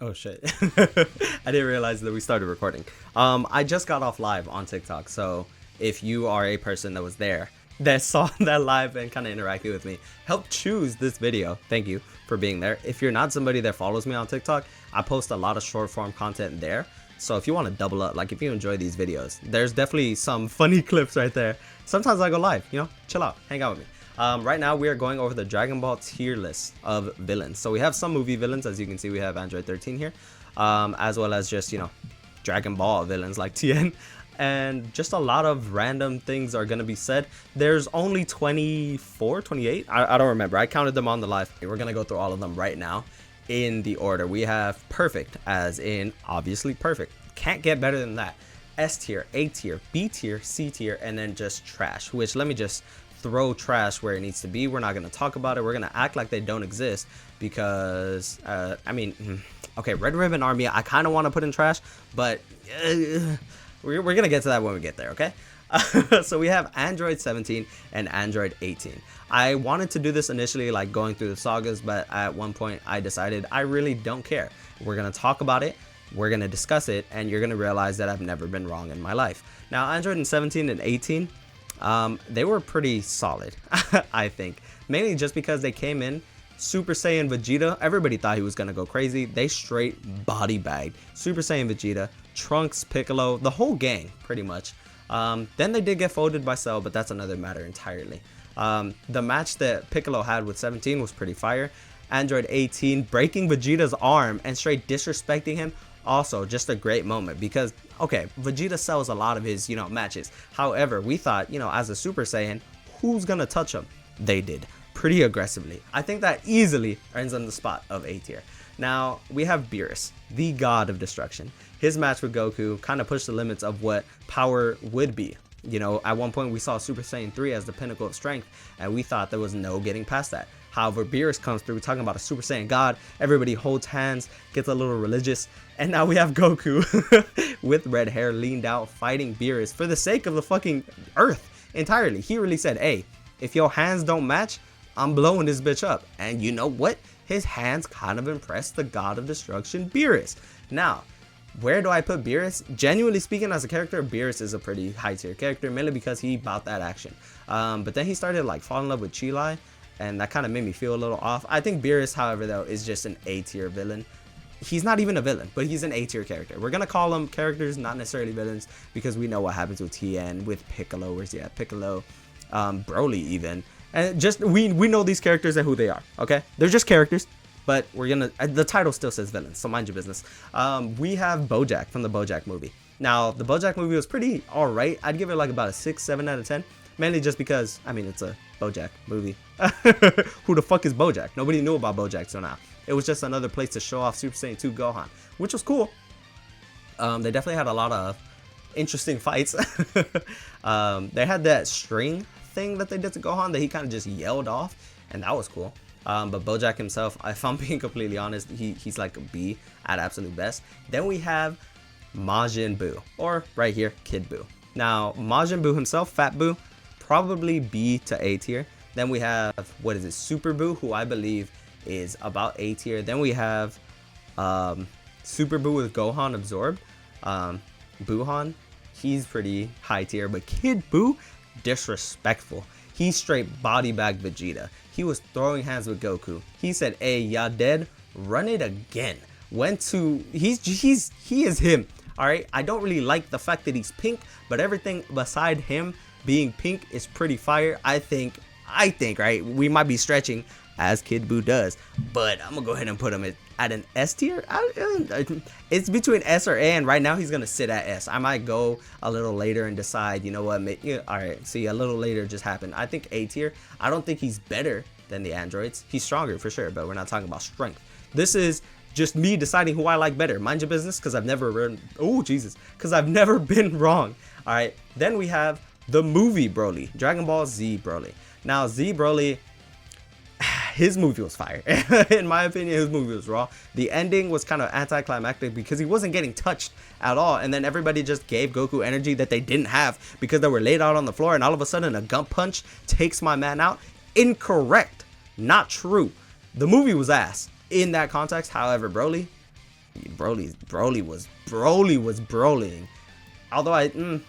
Oh shit. I didn't realize that we started recording. I just got off live on TikTok, so if you are a person that was there that saw that live and kind of interacted with me, help choose this video. Thank you for being there. If you're not somebody that follows me on TikTok, I post a lot of short form content there. So if you want to double up, like if you enjoy these videos, there's definitely some funny clips right there. Sometimes I go live, you know, chill out, hang out with me. Right now we are going over the Dragon Ball tier list of villains. So we have some movie villains, as you can see. We have Android 13 here, as well as just, you know, Dragon Ball villains like Tien, and just a lot of random things are gonna be said. There's only 24, 28. I don't remember. I counted them on the live. We're gonna go through all of them right now in the order. We have perfect, as in obviously perfect. Can't get better than that. S tier, A tier, B tier, C tier, and then just trash. Which, let me just throw trash where it needs to be. We're not going to talk about it. We're going to act like they don't exist because I mean, okay, Red Ribbon Army I kind of want to put in trash, but we're going to get to that when we get there. Okay. So we have Android 17 and Android 18. I wanted to do this initially, like going through the sagas, but at one point I decided I really don't care. We're going to talk about it, we're going to discuss it, and you're going to realize that I've never been wrong in my life. Now, Android 17 and 18, they were pretty solid, I think, mainly just because they came in Super Saiyan Vegeta. Everybody thought he was gonna go crazy. They straight body bagged Super Saiyan Vegeta, Trunks, Piccolo, the whole gang pretty much. Then they did get folded by Cell, but that's another matter entirely. The match that Piccolo had with 17 was pretty fire. Android 18 breaking Vegeta's arm and straight disrespecting him, also just a great moment, because okay, Vegeta sells a lot of his, you know, matches. However, we thought, you know, as a Super Saiyan, who's gonna touch him? They did pretty aggressively. I think that easily earns them the spot of A tier. Now we have Beerus, the god of destruction. His match with Goku kind of pushed the limits of what power would be. You know, at one point we saw Super Saiyan 3 as the pinnacle of strength, and we thought there was no getting past that. However, Beerus comes through talking about a Super Saiyan God. Everybody holds hands, gets a little religious, and now we have Goku with red hair leaned out fighting Beerus for the sake of the fucking earth entirely. He really said, hey, if your hands don't match, I'm blowing this bitch up. And you know what? His hands kind of impressed the god of destruction, Beerus. Now, where do I put Beerus? Genuinely speaking, as a character, Beerus is a pretty high tier character, mainly because he bought that action. But then he started like falling in love with Chilai, and that kind of made me feel a little off. I think Beerus, however, though, is just an A tier villain. He's not even a villain, but he's an A tier character. We're gonna call them characters, not necessarily villains, because we know what happens with Tien, with Piccolo. Where's he at? Piccolo, Broly even, and just we know these characters and who they are. Okay, they're just characters, but we're gonna. The title still says villains, so mind your business. We have BoJack from the BoJack movie. Now, the BoJack movie was pretty alright. I'd give it like about a 6, 7 out of 10. Mainly just because, I mean, it's a BoJack movie. Who the fuck is BoJack? Nobody knew about BoJack till now. It was just another place to show off Super Saiyan 2 Gohan, which was cool. They definitely had a lot of interesting fights. They had that string thing that they did to Gohan that he kind of just yelled off, and that was cool. But BoJack himself, if I'm being completely honest, he's like a B at absolute best. Then we have Majin Buu, or right here, Kid Buu. Now, Majin Buu himself, Fat Buu, probably B to A tier. Then we have, what is it, Super Buu, who I believe is about A tier. Then we have Super Buu with Gohan absorbed. Buuhan, he's pretty high tier. But Kid Buu, disrespectful. He straight body bagged Vegeta. He was throwing hands with Goku. He said, hey, y'all dead? Run it again. Went to, he is him. All right, I don't really like the fact that he's pink, but everything beside him being pink is pretty fire. I think, right, we might be stretching as Kid Buu does, but I'm gonna go ahead and put him at an S tier. It's between S or A, and right now he's gonna sit at S. I might go a little later and decide, you know what, all right, see, a little later just happened. I think A tier. I don't think he's better than the androids. He's stronger for sure, but we're not talking about strength. This is just me deciding who I like better. Mind your business, because I've never because I've never been wrong. All right, then we have the movie Broly, Dragon Ball Z Broly. Now, Z Broly, his movie was fire. In my opinion, his movie was raw. The ending was kind of anticlimactic because he wasn't getting touched at all, and then everybody just gave Goku energy that they didn't have because they were laid out on the floor, and all of a sudden a gump punch takes my man out. Incorrect. Not true. The movie was ass in that context. However, Broly, Broly was Brolying. Although I think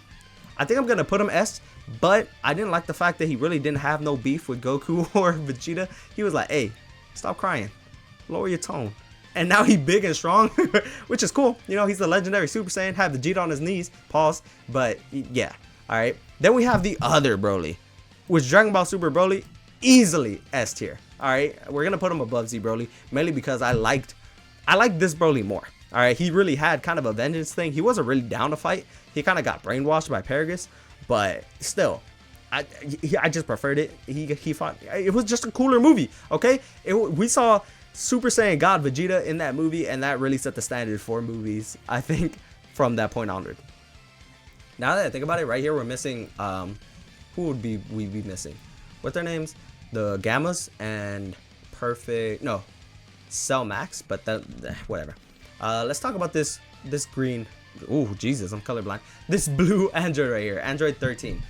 I'm gonna put him S, but I didn't like the fact that he really didn't have no beef with Goku or Vegeta. He was like, hey, stop crying, lower your tone. And now he big and strong, which is cool. You know, he's the legendary Super Saiyan, have Vegeta on his knees, pause. But yeah, all right. Then we have the other Broly, which Dragon Ball Super Broly, easily S tier. All right, we're gonna put him above Z Broly, mainly because I liked this Broly more. All right, he really had kind of a vengeance thing. He wasn't really down to fight. He kind of got brainwashed by Paragus, but still, I just preferred it. He fought. It was just a cooler movie. Okay, we saw Super Saiyan God Vegeta in that movie, and that really set the standard for movies, I think, from that point onward. Now that I think about it, right here we're missing who would we be missing? What's their names? The Gammas and Cell Max, but whatever. Let's talk about this green. Oh Jesus, I'm colorblind. This blue android right here, Android 13.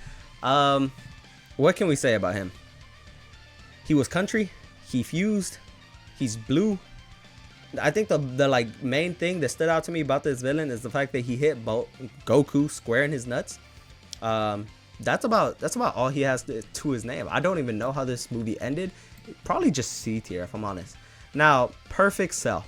What can we say about him? He was country. He fused. He's blue. I think the like main thing that stood out to me about this villain is the fact that he hit Goku square in his nuts. That's about all he has to his name. I don't even know how this movie ended. Probably just C tier if I'm honest. Now, Perfect Cell.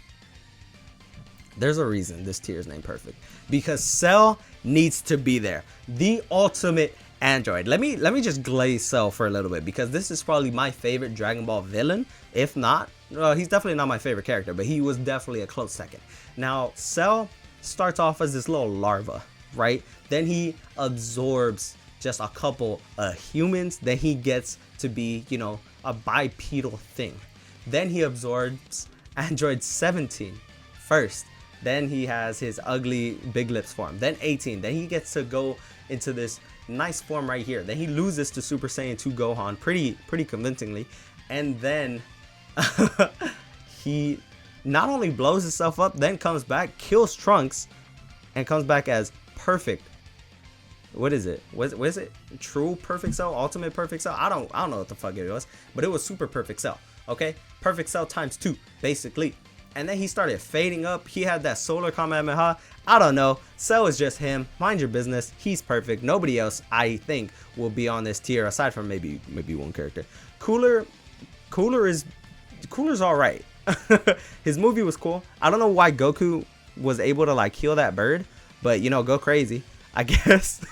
There's a reason this tier is named Perfect, because Cell needs to be there. The ultimate android. Let me just glaze Cell for a little bit, because this is probably my favorite Dragon Ball villain. If not, he's definitely not my favorite character, but he was definitely a close second. Now, Cell starts off as this little larva, right? Then he absorbs just a couple of humans. Then he gets to be, you know, a bipedal thing. Then he absorbs Android 17 first. Then he has his ugly big lips form. Then 18. Then he gets to go into this nice form right here. Then he loses to Super Saiyan 2 Gohan pretty convincingly. And then he not only blows himself up, then comes back, kills Trunks, and comes back as Perfect. What is it? What is it? True Perfect Cell? Ultimate Perfect Cell? I don't know what the fuck it was, but it was Super Perfect Cell. Okay, Perfect Cell times 2, basically. And then he started fading up. He had that solar Kamehameha. I don't know. Cell is just him. Mind your business. He's perfect. Nobody else, I think, will be on this tier aside from maybe one character. Cooler's all right. His movie was cool. I don't know why Goku was able to like heal that bird, but you know, go crazy, I guess.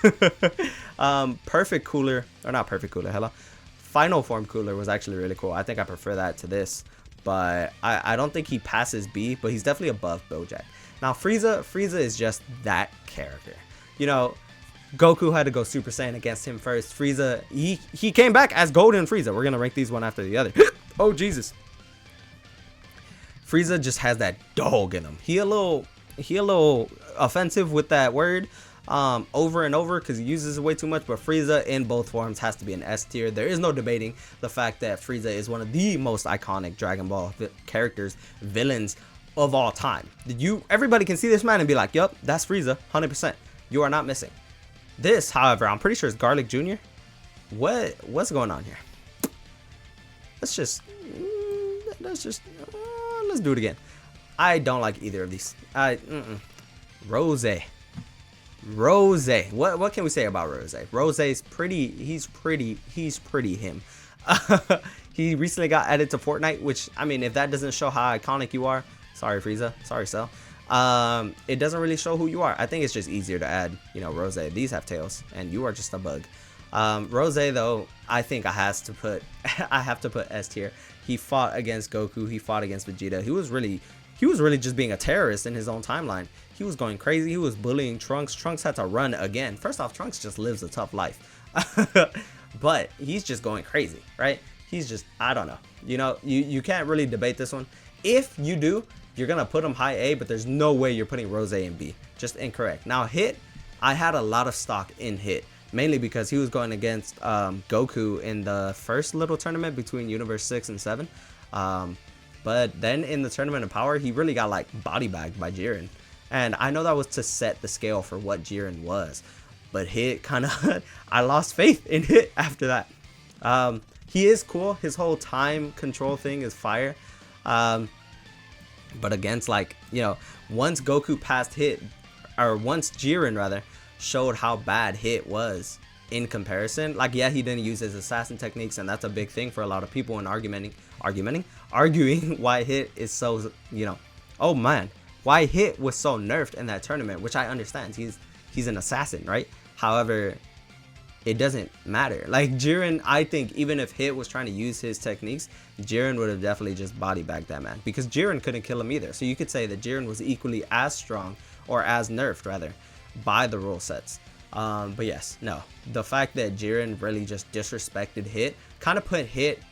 Perfect Cooler, or not Perfect Cooler. Hello. Final Form Cooler was actually really cool. I think I prefer that to this. But I don't think he passes B, but he's definitely above Bojack. Now, Frieza is just that character. You know, Goku had to go Super Saiyan against him first. Frieza, he came back as Golden Frieza. We're going to rank these one after the other. Oh, Jesus. Frieza just has that dog in him. He a little offensive with that word over and over because he uses it way too much, but Frieza in both forms has to be an S tier. There is no debating the fact that Frieza is one of the most iconic Dragon Ball characters, villains of all time. Everybody can see this man and be like, yup, that's Frieza, 100%. You are not missing. This, however, I'm pretty sure it's Garlic Jr. What's going on here? Let's do it again. I don't like either of these. Rose. What can we say about Rose? Rose's pretty. He's pretty him. He recently got added to Fortnite, which, I mean, if that doesn't show how iconic you are, sorry Frieza, sorry Cell. It doesn't really show who you are. I think it's just easier to add, you know, Rose. These have tails, and you are just a bug. Rose though, I think I have to put S tier. He fought against Goku. He fought against Vegeta. He was really just being a terrorist in his own timeline. He was going crazy. He was bullying Trunks. Trunks had to run again. First off, Trunks just lives a tough life. But he's just going crazy, right? He's just, I don't know. You know, you can't really debate this one. If you do, you're going to put him high A, but there's no way you're putting Rose in B. Just incorrect. Now, Hit, I had a lot of stock in Hit, mainly because he was going against Goku in the first little tournament between Universe 6 and 7. But then in the Tournament of Power, he really got like body bagged by Jiren. And I know that was to set the scale for what Jiren was. But Hit kind of, I lost faith in Hit after that. He is cool. His whole time control thing is fire. But against, like, once Goku passed Hit, or once Jiren rather showed how bad Hit was in comparison, like, yeah, he didn't use his assassin techniques, and that's a big thing for a lot of people in arguing why Hit is so, oh man, why Hit was so nerfed in that tournament, which I understand. He's an assassin, right? However, it doesn't matter. Like, Jiren, I think even if Hit was trying to use his techniques, Jiren would have definitely just body bagged that man, because Jiren couldn't kill him either. So you could say that Jiren was equally as strong, or as nerfed rather, by the rule sets. But yes, no, the fact that Jiren really just disrespected Hit kind of put Hit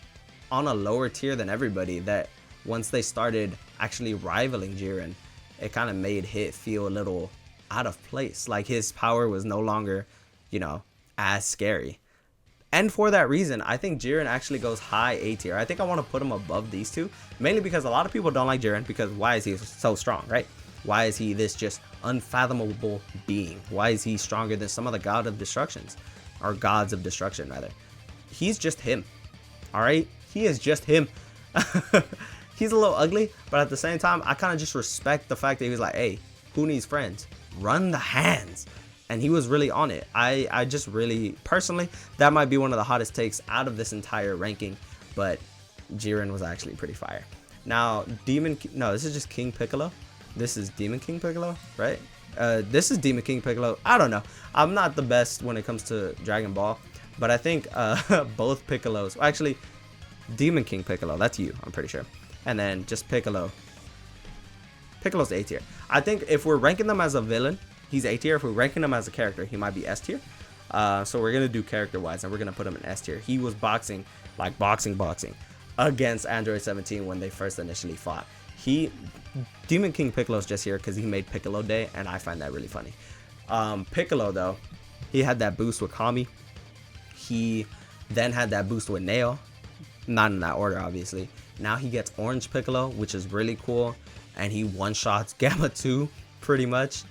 on a lower tier than everybody, that once they started actually rivaling Jiren, it kind of made Hit feel a little out of place. Like, his power was no longer, as scary. And for that reason, I think Jiren actually goes high A tier. I think I want to put him above these two, mainly because a lot of people don't like Jiren, because why is he so strong, right? Why is he this just unfathomable being? Why is he stronger than some of the gods of destruction rather? He's just him. All right, he is just him. He's a little ugly, but at the same time, I kind of just respect the fact that he was like, hey, who needs friends? Run the hands. And he was really on it. I just really, personally, that might be one of the hottest takes out of this entire ranking, but Jiren was actually pretty fire. Now, this is just King Piccolo. This is Demon King Piccolo, right? This is Demon King Piccolo. I don't know. I'm not the best when it comes to Dragon Ball, but I think both Piccolos, actually, Demon King Piccolo, that's you, I'm pretty sure. And then just Piccolo. Piccolo's A tier. I think if we're ranking them as a villain, he's A tier. If we're ranking him as a character, he might be S tier. So we're going to do character-wise, and we're going to put him in S tier. He was boxing, like boxing, against Android 17 when they first initially fought. Demon King Piccolo's just here because he made Piccolo Day, and I find that really funny. Piccolo, though, he had that boost with Kami. He then had that boost with Nail. Not in that order, obviously. Now he gets Orange Piccolo, which is really cool. And he one-shots Gamma 2, pretty much.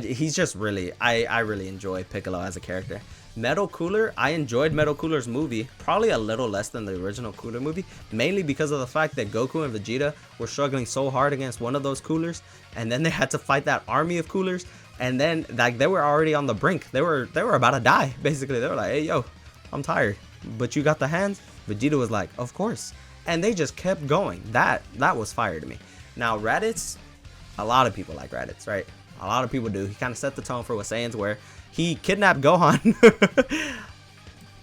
He's just really, I really enjoy Piccolo as a character. Metal Cooler, I enjoyed Metal Cooler's movie, probably a little less than the original Cooler movie, mainly because of the fact that Goku and Vegeta were struggling so hard against one of those coolers, and then they had to fight that army of coolers, and then like they were already on the brink. They were about to die, basically. They were like, hey, yo, I'm tired, but you got the hands? Vegeta was like, of course. And they just kept going. That was fire to me. Now, Raditz, a lot of people like Raditz, right? A lot of people do. He kind of set the tone for what Saiyans were. He kidnapped Gohan.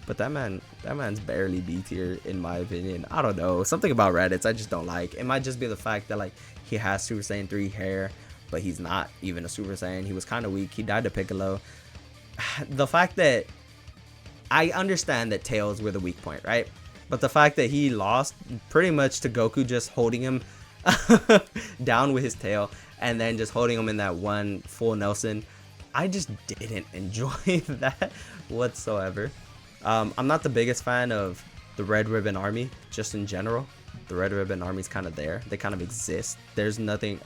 But that man's barely B tier, in my opinion. I don't know. Something about Raditz I just don't like. It might just be the fact that, like, he has Super Saiyan 3 hair, but he's not even a Super Saiyan. He was kind of weak. He died to Piccolo. The fact that I understand that Tails were the weak point, right? But the fact that he lost pretty much to Goku just holding him down with his tail and then just holding him in that one full Nelson, I just didn't enjoy that whatsoever. I'm not the biggest fan of the Red Ribbon Army, just in general. The Red Ribbon Army's kind of there. They kind of exist. There's nothing.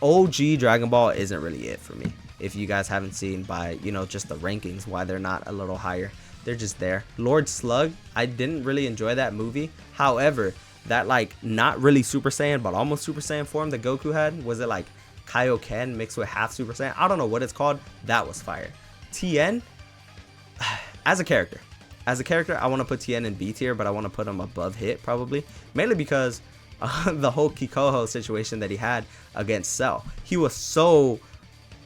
OG Dragon Ball isn't really it for me. If you guys haven't seen by, just the rankings, why they're not a little higher. They're just there. Lord Slug, I didn't really enjoy that movie. However, that like not really Super Saiyan but almost Super Saiyan form that Goku had, was it like Kaioken mixed with half Super Saiyan? I don't know what it's called. That was fire. Tien, as a character I want to put Tien in B tier, but I want to put him above Hit probably, mainly because the whole Kikoho situation that he had against Cell. He was so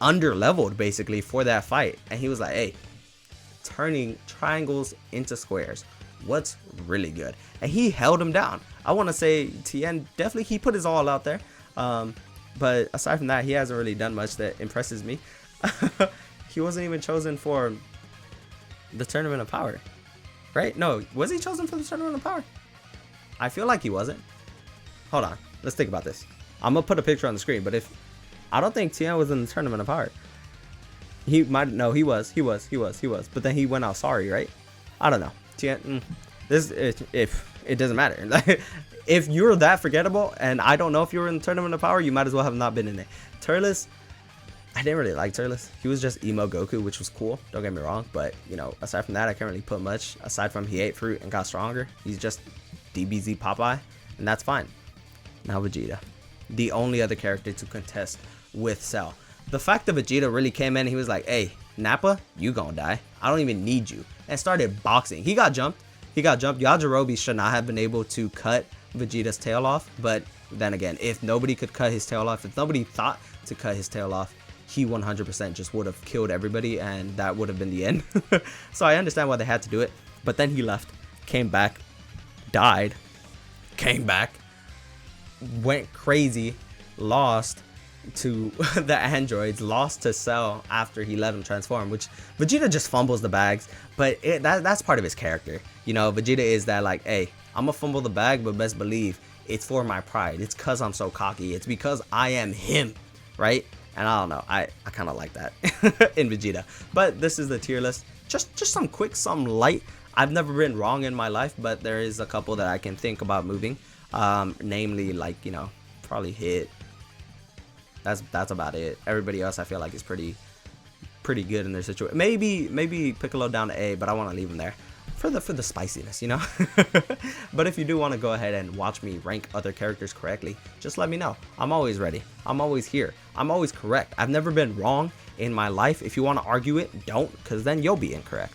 under leveled basically for that fight, and he was like, hey, turning triangles into squares, what's really good? And he held him down. I want to say Tien definitely, he put his all out there, but aside from that, he hasn't really done much that impresses me. He wasn't even chosen for the Tournament of Power, right? No, was he chosen for the Tournament of Power? I feel like he wasn't. Hold on, let's think about this. I'm gonna put a picture on the screen, but I don't think Tien was in the Tournament of Power. He might, no, he was, but then he went out sorry, right? I don't know. Tien, if it doesn't matter. If you're that forgettable, and I don't know if you were in the Tournament of Power, you might as well have not been in it. Turles, I didn't really like Turles. He was just emo Goku, which was cool. Don't get me wrong, but aside from that, I can't really put much. Aside from he ate fruit and got stronger, he's just DBZ Popeye, and that's fine. Now Vegeta. the only other character to contest with Cell. The fact that Vegeta really came in, he was like, hey, Nappa, you gonna die. I don't even need you. And started boxing. He got jumped. Yajirobe should not have been able to cut Vegeta's tail off. But then again, if nobody could cut his tail off, if nobody thought to cut his tail off, he 100% just would have killed everybody, and that would have been the end. So I understand why they had to do it. But then he left, came back, died, came back, went crazy, lost to the androids, lost to Cell after he let him transform, which Vegeta just fumbles the bags. But that's part of his character. You know, Vegeta is that like, hey, I'm gonna fumble the bag, but best believe it's for my pride. It's because I'm so cocky. It's because I am him, right? And I don't know, I kind of like that in Vegeta. But this is the tier list. Just some quick, some light. I've never been wrong in my life, but there is a couple that I can think about moving. Namely, like, you know, probably Hit. That's about it. Everybody else I feel like is pretty good in their situation. Maybe Piccolo down to A, but I want to leave him there for the spiciness, you know. But if you do want to go ahead and watch me rank other characters correctly, just let me know. I'm always ready. I'm always here. I'm always correct. I've never been wrong in my life. If you want to argue it, don't, because then you'll be incorrect.